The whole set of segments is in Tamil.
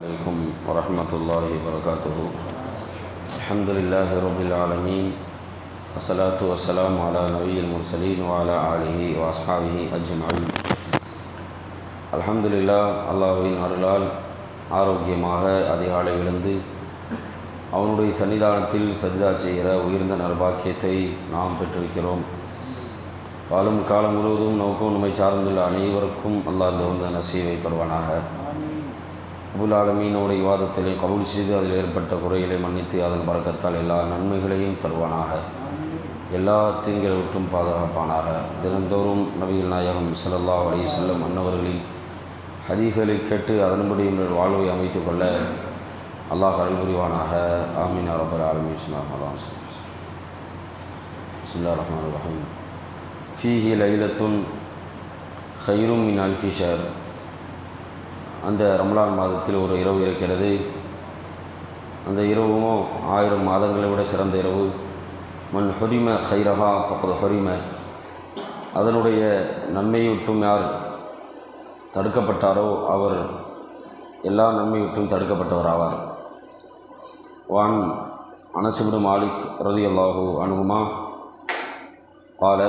عليكم ورحمة الله وبركاته. الحمد لله رب العالمين والصلاة والسلام على نبي المرسلين وعلى آله وأصحابه أجمعين. அல்ஹம்துலில்லாஹ், அல்லாஹ்வின் அருளால் ஆரோக்கியமாக அதிகாலை எழுந்து அவனுடைய சன்னிதானத்தில் சஜ்தா செய்கிற உயர்ந்த நல்பாக்கியத்தை நாம் பெற்றிருக்கிறோம். வாழும் காலம் முழுவதும் நோக்கம் நம்மை சார்ந்துள்ள அனைவருக்கும் அல்லாஹ் தகுந்த நசீவை தருவானாக. ரப்புல் ஆலமீனோட விவாதத்திலே கபூல் செய்து அதில் ஏற்பட்ட குறைகளை மன்னித்து அதன் பரக்கத்தால் எல்லா நன்மைகளையும் தருவானாக, எல்லா தீங்களை விட்டும் பாதுகாப்பானாக. தினந்தோறும் நபிகள் நாயகம் ஸல்லல்லாஹு அலைஹி வஸல்லம் அன்னவர்களின் ஹதீஸ்களை கேட்டு அதன்படி உங்கள் வாழ்வை அமைத்துக் கொள்ள அல்லாஹ் அருள் புரிவானாக. ஆமீன் யா ரப்பல் ஆலமீன். பிஸ்மில்லாஹிர் ரஹ்மானிர் ரஹீம். ஃபீஹி லைலத்துன் ഖൈറുம் மின் அல்ஃபி ஷஹர். அந்த ரமலான் மாதத்தில் ஒரு இரவு இருக்கிறது. அந்த இரவும் 1000 மாதங்களை விட சிறந்த இரவு. மன் ஹுரிம ഖൈரஹா ஃபக்த் ஹுரிம. அதனுடைய நன்மையை விட்டும் யார் தடுக்கப்பட்டாரோ அவர் எல்லா நன்மையை விட்டும் தடுக்கப்பட்டவர் ஆவார். வான் அனஸ் இப்னு மாலிக் ரலியல்லாஹு அன்ஹுமா قال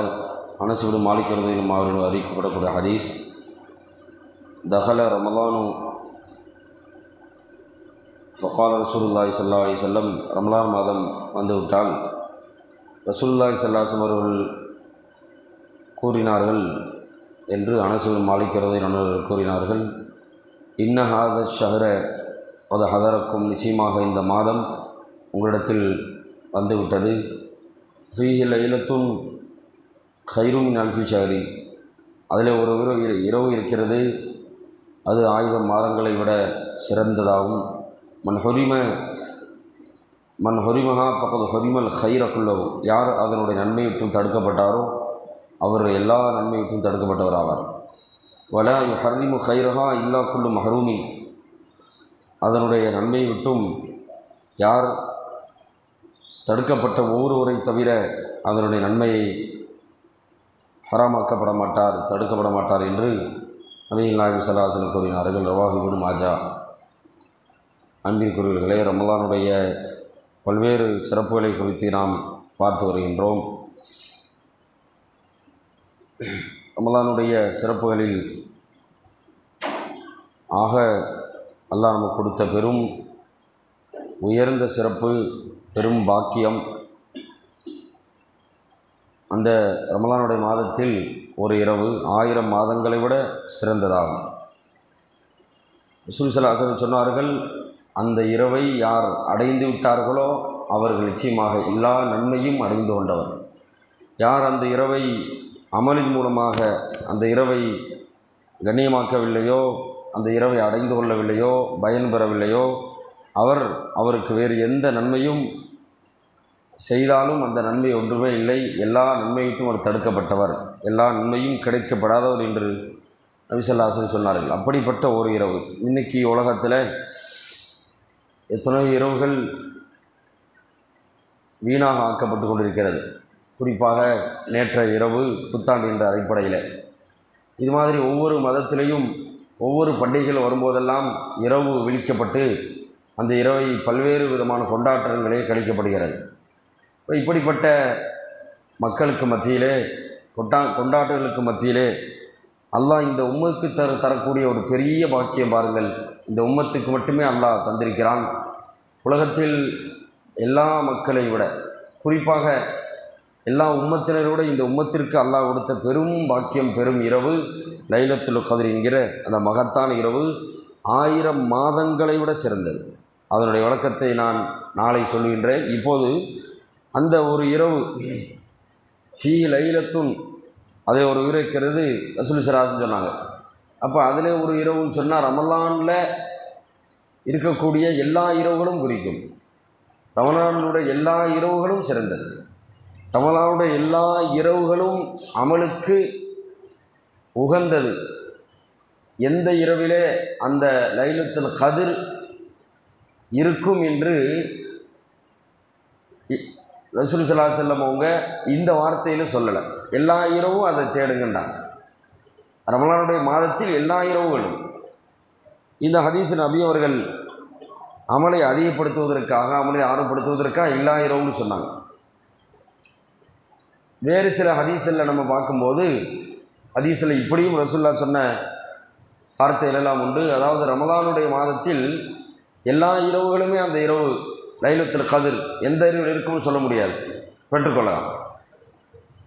அனஸ் இப்னு மாலிக் ரலியல்லாஹு அவர்கள் அறிவிக்கப்படக்கூடிய ஹதீஸ், தஹல ரமலானு ஃபகால ரசூலுல்லாஹி ஸல்லல்லாஹு அலைஹி வஸல்லம். ரமலான் மாதம் வந்துவிட்டால் ரசூலுல்லாஹி ஸல்லல்லாஹு அலைஹி வஸல்லம் அவர்கள் கூறினார்கள் என்று அனஸ் இப்னு மாலிக் ரலியல்லாஹு அன்ஹு கூறினார்கள், இன்ன ஹாத ஷஹர அது ஹதரக்கும், நிச்சயமாக இந்த மாதம் உங்களிடத்தில் வந்துவிட்டது. ஃபீஹி லைலத்துன் ഖൈറുம் மின் அல்ஃபி ஷஹரி. அதில் ஒரு இரவு இருக்கிறது, அது 1000 மாதங்களை விட சிறந்ததாகும். மன் ஹுரிமஹா ஃபக்த் ஹுரிமல் ഖൈர குல்லஹு. யார் அதனுடைய நன்மை விட்டும் தடுக்கப்பட்டாரோ அவர் எல்லா நன்மை விட்டும் தடுக்கப்பட்டவர் ஆவார். வலா யுஹர்ரிமு ഖൈரஹா இல்லா குல்லு மஹ்ரூமின். அதனுடைய நன்மை விட்டும் யார் தடுக்கப்பட்ட ஒவ்வொருவரை தவிர அதனுடைய நன்மையை ஹராமாக்கப்பட மாட்டார், தடுக்கப்பட மாட்டார் என்று நபிகள் நாயகம் ஸல்லல்லாஹு அலைஹி வஸல்லம் கூறினார்கள். ரவாஹு இப்னு மாஜா. அன்பிற்குரியவர்களே, ரமலானுடைய பல்வேறு சிறப்புகளை குறித்து நாம் பார்த்து வருகின்றோம். ரமலானுடைய சிறப்புகளில் ஆக அல்லாஹ் நமக்கு கொடுத்த பெரும் உயர்ந்த சிறப்பு, பெரும் பாக்கியம், அந்த ரமலானுடைய மாதத்தில் ஒரு இரவு 1000 மாதங்களை விட சிறந்ததாகும். ரசூல் ஸல்லல்லாஹு அலைஹி வஸல்லம் சொன்னார்கள், அந்த இரவை யார் அடைந்து விட்டார்களோ அவர்கள் நிச்சயமாக எல்லா நன்மையும் அடைந்து கொண்டவர். யார் அந்த இரவை அமலின் மூலமாக அந்த இரவை கண்ணியமாக்கவில்லையோ, அந்த இரவை அடைந்து கொள்ளவில்லையோ, பயன் பெறவில்லையோ, அவருக்கு வேறு எந்த நன்மையும் செய்தாலும் அந்த நன்மை ஒன்றுமே இல்லை, எல்லா நன்மையிட்டும் அவர் தடுக்கப்பட்டவர், எல்லா நன்மையும் கிடைக்கப்படாதவர் என்று நபி ஸல்லல்லாஹு அலைஹி வஸல்லம் சொன்னார்கள். அப்படிப்பட்ட ஒரு இரவு. இன்றைக்கி உலகத்தில் எத்தனையோ இரவுகள் வீணாக ஆக்கப்பட்டு கொண்டிருக்கிறது. குறிப்பாக நேற்றைய இரவு புத்தாண்டு என்ற அடிப்படையில் இது மாதிரி ஒவ்வொரு மதத்திலையும் ஒவ்வொரு பண்டிகைகள் வரும்போதெல்லாம் இரவு விழிக்கப்பட்டு அந்த இரவை பல்வேறு விதமான கொண்டாட்டங்களே கழிக்கப்படுகிறது. இப்படிப்பட்ட மக்களுக்கு மத்தியிலே கொண்டாட்டங்களுக்கு மத்தியிலே அல்லாஹ் இந்த உம்மத்துக்கு தரக்கூடிய ஒரு பெரிய பாக்கியம் பாருங்கள். இந்த உம்மத்துக்கு மட்டுமே அல்லாஹ் தந்திருக்கிறான். உலகத்தில் எல்லா மக்களை விட, குறிப்பாக எல்லா உம்மத்தினரை விட இந்த உம்மத்திற்கு அல்லாஹ் கொடுத்த பெரும் பாக்கியம், பெரும் இரவு லைலத்துல் கத்ர் என்கிற அந்த மகத்தான இரவு 1000 மாதங்களை விட சிறந்தது. அதனுடைய விளக்கத்தை நான் நாளை சொல்கின்றேன். இப்போது அந்த ஒரு இரவு ஃபீ லைலத்துன், அதை ஒரு இருக்கிறது ரசூல் ஸல்லல்லாஹு அலைஹி வஸல்லம் சொன்னாங்க. அப்போ அதில் ஒரு இரவுன்னு சொன்னால் ரமலானில் இருக்கக்கூடிய எல்லா இரவுகளும் குறிக்கும். ரமலானுடைய எல்லா இரவுகளும் சிறந்தது. ரமலானுடைய எல்லா இரவுகளும் அமலுக்கு உகந்தது. எந்த இரவிலே அந்த லைலத்துல் கத்ர் இருக்கும் என்று ரசூல் ஸல்லல்லாஹு அலைஹி வஸல்லம் அவங்க இந்த வார்த்தையில் சொல்லலை. எல்லா இரவும் அதை தேடுங்கண்டாங்க. ரமலானுடைய மாதத்தில் எல்லா இரவுகளும் இந்த ஹதீஸ் நபி அவர்கள் அமலை அதிகப்படுத்துவதற்காக, அமலை ஆர்வப்படுத்துவதற்காக எல்லா இரவுன்னு சொன்னாங்க. வேறு சில ஹதீஸில் நம்ம பார்க்கும்போது ஹதீஸில் இப்படியும் ரசூலுல்லாஹ் சொன்ன வார்த்தைகள் எல்லாம் உண்டு. அதாவது ரமலானுடைய மாதத்தில் எல்லா இரவுகளுமே அந்த இரவு லைலத்துல் கத்ர் எந்த இரவில் இருக்கும்னு சொல்ல முடியாது, பெற்றுக்கொள்ளலாம்.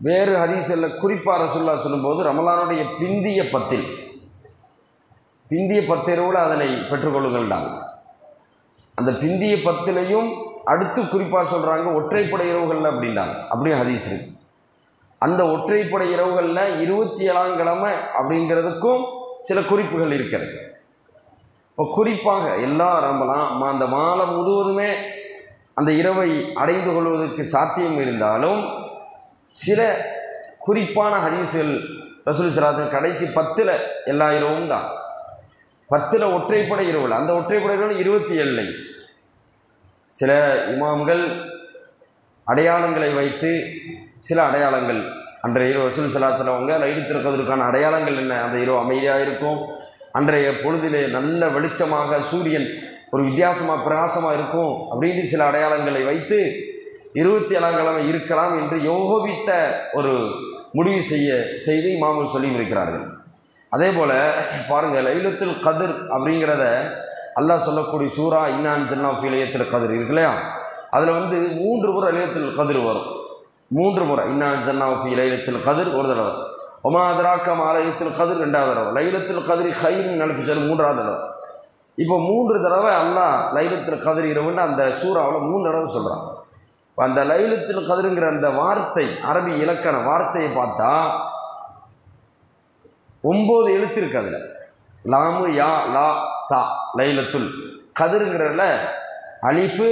வேறு ஹதீஸில் குறிப்பாக ரசூலுல்லாஹ் சொல்லும்போது ரமலானுடைய பிந்திய 10 இரவில் அதனை பெற்றுக்கொள்ளுங்கள்டாங்க. அந்த பிந்திய 10லையும் அடுத்து குறிப்பாக சொல்கிறாங்க ஒற்றைப்படை இரவுகளில் அப்படின்றாங்க. அப்படியே ஹதீஸ் இருக்கு. அந்த ஒற்றைப்படை இரவுகளில் 27ஆம் கிழமை அப்படிங்கிறதுக்கும் சில குறிப்புகள் இருக்கிறது. இப்போ குறிப்பாக எல்லா ரமலான் அந்த மாதம் முழுவதுமே அந்த இரவை அடைந்து கொள்வதற்கு சாத்தியம் இருந்தாலும் சில குறிப்பான ஹதீஸ்கள் ரசூல் ஸல்லல்லாஹு கடைசி 10ல் எல்லா இரவும் தான். 10ல் ஒற்றைப்படை இரவுகள், அந்த ஒற்றைப்படை இரவுகள் 27 சில இமாம்கள் அடையாளங்களை வைத்து சில அடையாளங்கள் அன்றைய இரவு ரசூல் ஸல்லல்லாஹு அலைஹி வஸல்லம் லைலத்துல் கத்ருக்கான அடையாளங்கள் என்ன, அந்த இரவு அமைதியாக இருக்கும், அன்றைய பொழுதிலே நல்ல வெளிச்சமாக சூரியன் ஒரு வித்தியாசமாக பிரகாசமாக இருக்கும் அப்படின்னு சில அடையாளங்களை வைத்து 27ஆம் கிழமை இருக்கலாம் என்று யோகோபித்த ஒரு முடிவு செய்து இமாம்கள் சொல்லி இருக்கிறார்கள். அதே போல் பாருங்கள், லைலத்துல் கத்ர் அப்படிங்கிறத அல்லாஹ் சொல்லக்கூடிய சூரா இன்னா அன்ஸல்னாஹு ஃபீ லைலத்துல் கத்ர் இருக்கு இல்லையா, அதில் 3 முறை லைலத்துல் கத்ர் வரும். 3 முறை இன்னா அன்ஸல்னாஹு ஃபீ லைலத்துல் கத்ர் ஒரு தடவை, ஒமா அத்ராக மா லைலத்துல் கத்ர் 2வது தடவை, லைலத்துல் கத்ரி கைரும் மின் அல்ஃபி ஷஹர் 3வது தடவை. இப்போ 3 தடவை அல்லாஹ் லைலத்துல் கத்ர் இரவுன்னு அந்த சூறாவில் 3 தடவை சொல்கிறான். அந்த லைலத்துல் கத்ருங்கிற அந்த வார்த்தை அரபி இலக்கண வார்த்தையை பார்த்தா 9 எழுத்து இருக்கு. அதில் லாமு யா லா தா லைலத்துல் கதிருங்கிறதுல அலிஃபு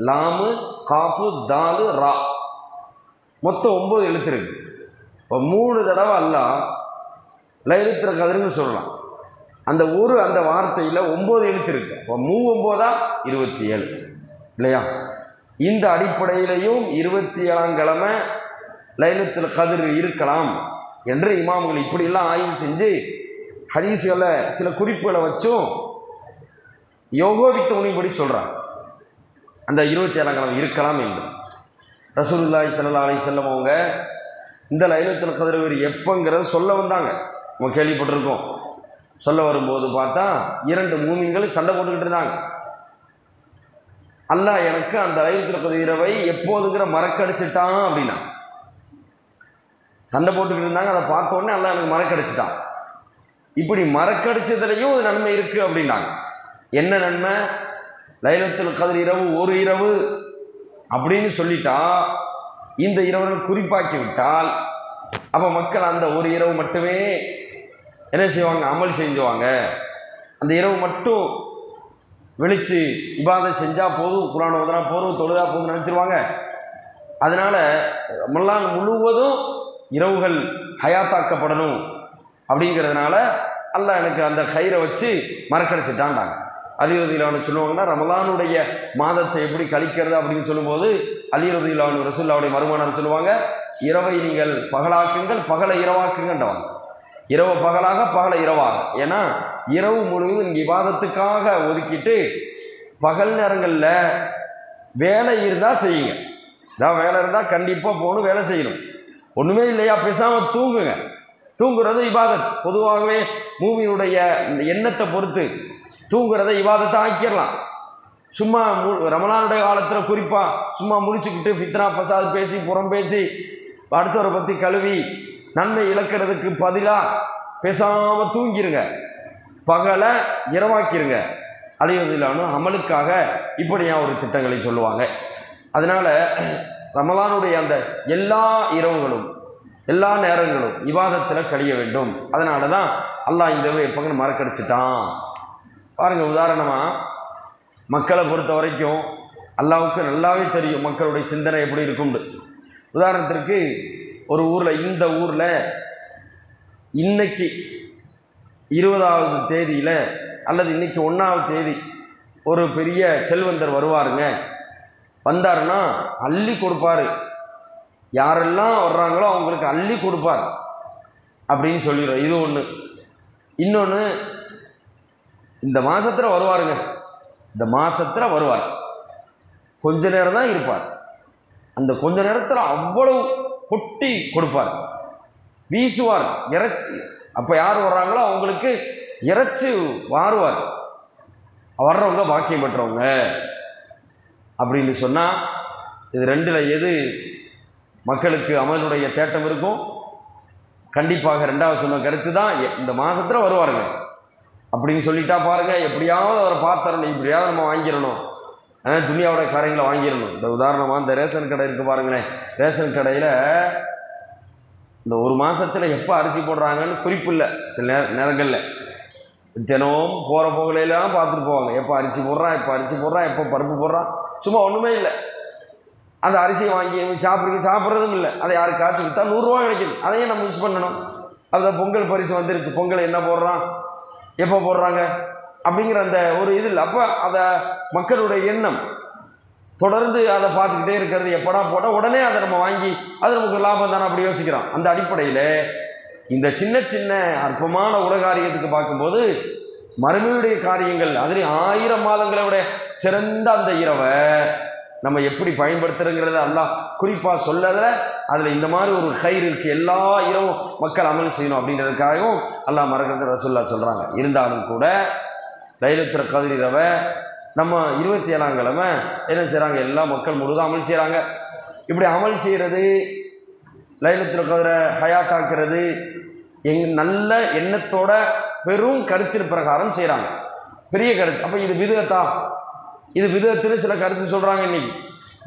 லாமு காஃபு தாலு ரா மொத்தம் 9 எழுத்து இருக்கு. இப்போ 3 தடவை அல்லாஹ் லைலத்துல் கத்ருன்னு சொல்லலாம். அந்த வார்த்தையில் 9 எழுத்து இருக்கு. இப்போ 9 27 இல்லையா? இந்த அடிப்படையிலையும் 27ஆம் கிழமை லைலத்துல் கத்ர் இருக்கலாம் என்று இமாம்கள் இப்படியெல்லாம் ஆய்வு செஞ்சு ஹதீஸ்களை சில குறிப்புகளை வச்சும் யோகோபித்த முனிபடி சொல்கிறாங்க அந்த 27ஆம் கிழமை இருக்கலாம் என்று. ரசூலுல்லாஹி ஸல்லல்லாஹு அலைஹி வஸல்லம் அவங்க இந்த லைலத்துல் கத்ர் எப்போங்கிறத சொல்ல வந்தாங்க. நம்ம கேள்விப்பட்டிருக்கோம். சொல்ல வரும்போது பார்த்தா 2 மூமின்கள் சண்டை போட்டுக்கிட்டு இருந்தாங்க. அல்லாஹ் எனக்கு அந்த லைலத்துல் கத்ர் இரவை எப்போதுங்கிற மறக்கடிச்சிட்டான் அப்படின்னா சண்டை போட்டுக்கிட்டு இருந்தாங்க. அதை பார்த்த உடனே அல்லாஹ் எனக்கு மறக்கடிச்சிட்டான். இப்படி மறக்கடிச்சதுலையும் ஒரு நன்மை இருக்குது அப்படின்னாங்க. என்ன நன்மை? லைலத்துல் கத்ர் இரவு ஒரு இரவு அப்படின்னு சொல்லிட்டா, இந்த இரவுகள் குறிப்பாக்கி விட்டால் அப்போ மக்கள் அந்த ஒரு இரவு மட்டுமே என்ன செய்வாங்க? அமல் செஞ்சுவாங்க. அந்த இரவு மட்டும் வெளிச்சு இபாதத் செஞ்சால் போதும், குர்ஆன் ஓதுனா போதும், தொழுதா போதும் நினச்சிருவாங்க. அதனால் ரமலான் முழுவதும் இரவுகள் ஹயாத்தாக்கப்படணும் அப்படிங்கிறதுனால அல்லாஹ் எனக்கு அந்த கயிறை வச்சு மறக்கடிச்சிட்டான்டாங்க. அலி ரலியல்லாஹு அன்ஹு சொல்லுவாங்கன்னா, ரமலானுடைய மாதத்தை எப்படி கழிக்கிறது அப்படின்னு சொல்லும்போது அலி ரலியல்லாஹு அன்ஹு ரசூலுல்லாஹ்வுடைய மருமகனார் சொல்லுவாங்க, இரவை நீங்கள் பகலாக்குங்கள், பகலை இரவாக்குங்கன்றவாங்க. இரவு பகலாக, பகலை இரவாக. ஏன்னா இரவு முழுவதும் நீங்கள் இபாதத்துக்காக ஒதுக்கிட்டு பகல் நேரங்களில் வேலை இருந்தால் செய்யுங்க. இதான் வேலை இருந்தால் கண்டிப்பாக போகணும், வேலை செய்யணும். ஒன்றுமே இல்லையா, பேசாமல் தூங்குங்க. தூங்குறது இபாதத். பொதுவாகவே மூமினுடைய எண்ணத்தை பொறுத்து தூங்குறதை இபாதத்தை ஆக்கிடலாம். சும்மா ரமலானுடைய காலத்தில் குறிப்பாக சும்மா முடிச்சுக்கிட்டு ஃபித்னா ஃபசாத் பேசி புறம் பேசி அடுத்தவரை பற்றி கழுவி நன்மை இழக்கிறதுக்கு பதிலாக பேசாமல் தூங்கிருங்க, பகலை இரவாக்கிருங்க. அழிவதிலானு அமலுக்காக இப்படியா ஒரு திட்டங்களை சொல்லுவாங்க. அதனால் ரமலானுடைய அந்த எல்லா இரவுகளும் எல்லா நேரங்களும் இபாதத்தில் கழிய வேண்டும். அதனால தான் அல்லாஹ் இந்த எப்போங்கன்னு மறக்கடிச்சிட்டான். பாருங்கள், உதாரணமாக மக்களை பொறுத்த வரைக்கும் அல்லாஹ்வுக்கு நல்லாவே தெரியும் மக்களுடைய சிந்தனை எப்படி இருக்கும்னு. உதாரணத்திற்கு ஒரு ஊரில், இந்த ஊரில் இன்னைக்கு 20வது தேதியில் அல்லது இன்றைக்கி 1வது தேதி ஒரு பெரிய செல்வந்தர் வருவாருங்க. வந்தாருன்னா அள்ளி கொடுப்பார். யாரெல்லாம் வர்றாங்களோ அவங்களுக்கு அள்ளி கொடுப்பார் அப்படின்னு சொல்லிடுறோம். இது ஒன்று. இன்னொன்று, இந்த மாதத்தில் வருவாருங்க, இந்த மாதத்தில் வருவார். கொஞ்ச நேரம் தான் இருப்பார். அந்த கொஞ்ச நேரத்தில் அவ்வளவு கொட்டி கொடுப்பார், வீசுவார் இறைச்சி. அப்போ யார் வர்றாங்களோ அவங்களுக்கு இறைச்சி வாருவார். வர்றவங்க பாக்கியம் பெற்றவங்க அப்படின்னு சொன்னால், இது ரெண்டில் எது மக்களுக்கு அமலுடைய தேட்டம் இருக்கும்? கண்டிப்பாக ரெண்டாவது சொன்ன கருத்து தான், இந்த மாதத்தில் வருவாருங்க அப்படின்னு சொல்லிட்டா பாருங்கள், எப்படியாவது அவரை பார்த்தரணும், இப்படியாவது நம்ம வாங்கிடணும், துணியாவோட காரியங்களை வாங்கிடணும். இந்த உதாரணமாக இந்த ரேஷன் கடை இருக்குது பாருங்களேன். ரேஷன் கடையில் இந்த ஒரு மாதத்தில் எப்போ அரிசி போடுறாங்கன்னு குறிப்பு இல்லை. சில நேரங்களில் தினமும் போகிற போகலாம் பார்த்துட்டு போவாங்க, எப்போ அரிசி போடுறான், எப்போ பருப்பு போடுறான், சும்மா ஒன்றுமே இல்லை. அந்த அரிசியை வாங்கி சாப்பிட்றதும் இல்லை. அதை யாருக்காச்சும் விற்றா 100 ரூபா கிடைக்குது, அதையும் நம்ம யூஸ் பண்ணணும். அதுதான் பொங்கல் பரிசு வந்துருச்சு, பொங்கல் என்ன போடுறான், எப்போ போடுறாங்க அப்படிங்கிற அந்த ஒரு இது இல்லை. அப்போ அதை மக்களுடைய எண்ணம் தொடர்ந்து அதை பார்த்துக்கிட்டே இருக்கிறது, எப்படா போட்டால் உடனே அதை நம்ம வாங்கி அது நமக்கு லாபம் தானே அப்படி யோசிக்கிறோம். அந்த அடிப்படையில் இந்த சின்ன சின்ன அற்பமான உலகாரியத்துக்கு பார்க்கும்போது மறுமையுடைய காரியங்கள், அதுலேயும் 1000 மாதங்களை விட சிறந்த அந்த இரவை நம்ம எப்படி பயன்படுத்துகிறோங்கிறத அல்லாஹ் குறிப்பாக சொல்லலை. அதில் இந்த மாதிரி ஒரு கயிறு இருக்குது, எல்லா இரவும் மக்கள் அமல் செய்யணும் அப்படின்றதுக்காகவும் அல்லாஹ் மறக்கிறது ரசூலுல்லாஹ் சொல்கிறாங்க. இருந்தாலும் கூட லைலத்துல் கத்ர் இரவை நம்ம 27ஆம் கிழமை என்ன செய்கிறாங்க, எல்லா மக்கள் முழுதும் அமல் செய்கிறாங்க. இப்படி அமல் செய்கிறது, லைலத்துல் கத்ரை ஹயாத்தாக்குறது நல்ல எண்ணத்தோட பெரும் கருத்தின் பிரகாரம் செய்கிறாங்க, பெரிய கருத்து. அப்போ இது பிதுஅத்தா, இது பிதுஅத்துன்னு சில கருத்து சொல்கிறாங்க. இன்றைக்கி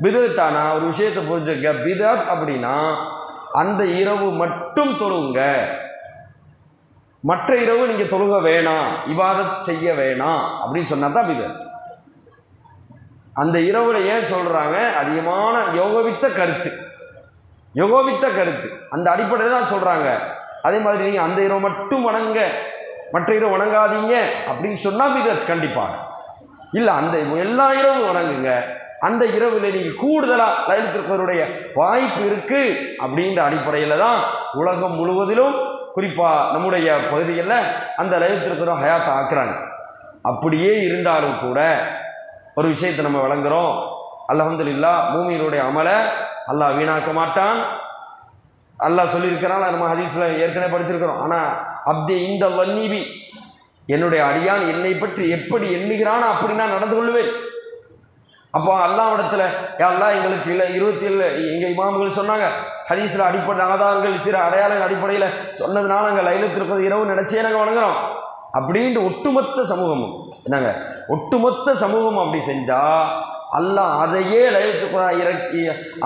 பிதுஅத்தானா ஒரு விஷயத்தை புரிஞ்சுக்க, பிதுஅத் அப்படின்னா அந்த இரவு மட்டும் தொழுங்க, மற்ற இரவு நீங்கள் தொழுக வேணாம், இபாதத் செய்ய வேணாம் அப்படின்னு சொன்னா தான் பிதுஅத். அந்த இரவுல ஏன் சொல்கிறாங்க, அதிகமான யோகவித்த கருத்து அந்த அடிப்படையில் தான் சொல்கிறாங்க. அதே மாதிரி நீங்கள் அந்த இரவு மட்டும் வணங்க, மற்ற இரவு வணங்காதீங்க அப்படின்னு சொன்னால் பிதுஅத் கண்டிப்பாக இல்லை. அந்த எல்லா இரவும் வணங்குங்க, அந்த இரவில் நீங்கள் கூடுதலாக லைலத்துல் கத்ருடைய வாய்ப்பு இருக்குது அப்படின்ற அடிப்படையில் தான் உலகம் முழுவதிலும் குறிப்பாக நம்முடைய பகுதிகளில் அந்த லைலத்துல் கத்ரை ஹயாத்தை ஆக்குறாங்க. அப்படியே இருந்தாலும் கூட ஒரு விஷயத்தை நம்ம வழங்குகிறோம், அல்ஹம்துலில்லாஹ் மூமினுடைய அமலை அல்லாஹ் வீணாக்க மாட்டான். அல்லாஹ் சொல்லியிருக்கிறான், நம்ம ஹதீஸில் ஏற்கனவே படிச்சிருக்கிறோம். ஆனால் அப்தி இந்த வன்னிபி, என்னுடைய அடியான் என்னை பற்றி எப்படி எண்ணுகிறானோ அப்படி நான் நடந்து கொள்வேன். அப்போ அல்லாஹ்விடத்தில் அல்லாஹ் எங்களுக்கு இல்லை 27 எங்கள் இமாம்கள் சொன்னாங்க, ஹதீஸில் அடிப்படை ஆதாரங்கள் சில அடையாளங்கள் அடிப்படையில் சொன்னதுனால நாங்கள் லைலத்துல் கத்ர் இரவு நினச்சே நாங்கள் வணங்குறோம் அப்படின்ட்டு ஒட்டுமொத்த சமூகமும் என்னங்க, ஒட்டுமொத்த சமூகம் அப்படி செஞ்சால் அல்லாஹ் அதையே லைலத்துல் கத்ர் இறக்கி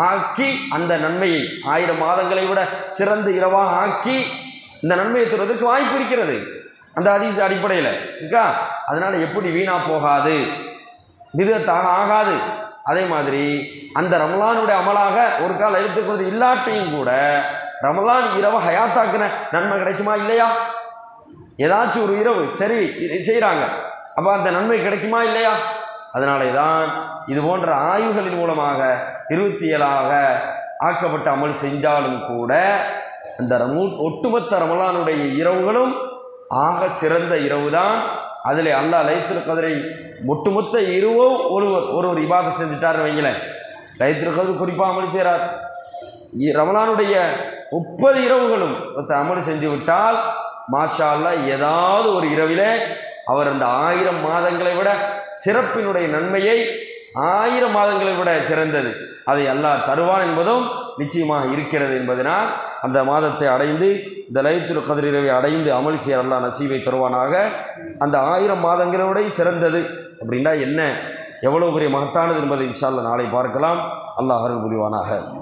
ஆக்கி அந்த நன்மையை 1000 மாதங்களை விட சிறந்த இரவாக ஆக்கி இந்த நன்மையை தருவதற்கு வாய்ப்பு இருக்கிறது அந்த ஹதீஸ் அடிப்படையில் இருக்கா. அதனால் எப்படி வீணா போகாது, பிதுஅத்தாக ஆகாது. அதே மாதிரி அந்த ரமலானுடைய அமலாக ஒரு கால லைலத்துல் கத்ர் இல்லாட்டியும் கூட ரமலான் இரவு ஹயாத்தாக்குன நன்மை கிடைக்குமா இல்லையா? ஏதாச்சும் ஒரு இரவு சரி செய்கிறாங்க, அப்போ அந்த நன்மை கிடைக்குமா இல்லையா? அதனாலே தான் இது போன்ற ஆய்வுகளின் மூலமாக 27ஆக ஆக்கப்பட்ட அமல் செஞ்சாலும் கூட அந்த ஒட்டுமொத்த ரமலானுடைய இரவுகளும் ஆக சிறந்த இரவு தான். அதில் அல்லாஹ் லைலத்துல் கத்ரை ஒட்டுமொத்த இரவும் ஒரு இபாதத் செஞ்சுட்டார்னு வைங்களேன். லைலத்துல் கத்ர் குறிப்பாக அமல் செய்கிறார், ரமலானுடைய 30 இரவுகளும் அமல் செஞ்சு விட்டால் மாஷா அல்லாஹ் ஏதாவது ஒரு இரவிலே அவர் அந்த 1000 மாதங்களை விட சிறப்பினுடைய நன்மையை 1000 மாதங்களை விட சிறந்தது அதை அல்லாஹ் தருவான் என்பதும் நிச்சயமாக இருக்கிறது என்பதனால் அந்த மாதத்தை அடைந்து இந்த லைலத்துல் கத்ர் இரவை அடைந்து அமல் செய்ய அல்லாஹ் நசீபை தருவானாக. அந்த 1000 மாதங்களை விட சிறந்தது அப்படின்னா என்ன, எவ்வளவு பெரிய மகத்தானது என்பதை இன்ஷா அல்லாஹ் நாளை பார்க்கலாம். அல்லாஹ் அருள் புரிவானாக.